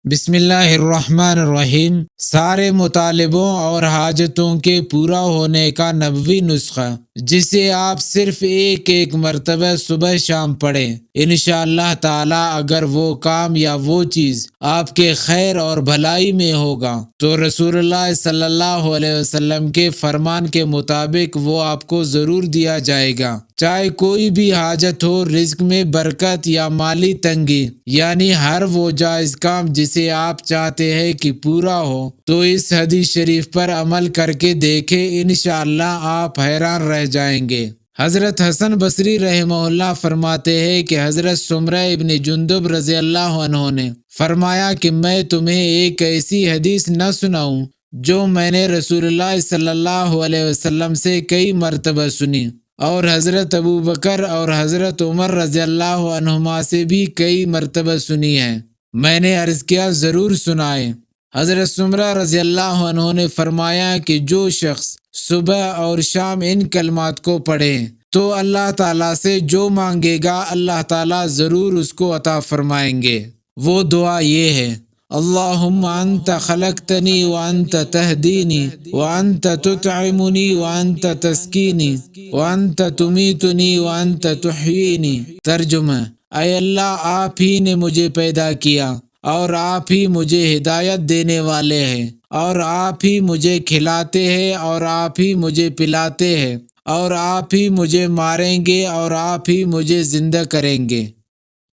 بسم اللہ الرحمن الرحیم۔ سارے مطالبوں اور حاجتوں کے پورا ہونے کا نبوی نسخہ، جسے آپ صرف ایک مرتبہ صبح شام پڑھیں، انشاءاللہ تعالی اگر وہ کام یا وہ چیز آپ کے خیر اور بھلائی میں ہوگا تو رسول اللہ صلی اللہ علیہ وسلم کے فرمان کے مطابق وہ آپ کو ضرور دیا جائے گا، چاہے کوئی بھی حاجت ہو، رزق میں برکت یا مالی تنگی، یعنی ہر وہ جائز کام جسے آپ چاہتے ہیں کہ پورا ہو۔ تو اس حدیث شریف پر عمل کر کے دیکھیں، انشاءاللہ آپ حیران رہ جائیں گے۔ حضرت حسن بصری رحمہ اللہ فرماتے ہیں کہ حضرت سمرہ ابن جندب رضی اللہ عنہ نے فرمایا کہ میں تمہیں ایک ایسی حدیث نہ سناؤں جو میں نے رسول اللہ صلی اللہ علیہ وسلم سے کئی مرتبہ سنی، اور حضرت ابو بکر اور حضرت عمر رضی اللہ عنہما سے بھی کئی مرتبہ سنی ہے۔ میں نے عرض کیا ضرور سنائیں۔ حضرت سمرہ رضی اللہ عنہ نے فرمایا کہ جو شخص صبح اور شام ان کلمات کو پڑھے تو اللہ تعالیٰ سے جو مانگے گا اللہ تعالیٰ ضرور اس کو عطا فرمائیں گے۔ وہ دعا یہ ہے: اللہم انت خلقتنی وانت تہدینی وانت تطعمنی وانت تسکینی وانت تمیتنی وانت تحیینی۔ ترجمہ: اے اللہ، آپ ہی نے مجھے پیدا کیا اور آپ ہی مجھے ہدایت دینے والے ہیں، اور آپ ہی مجھے کھلاتے ہیں اور آپ ہی مجھے پلاتے ہیں، اور آپ ہی مجھے ماریں گے اور آپ ہی مجھے زندہ کریں گے۔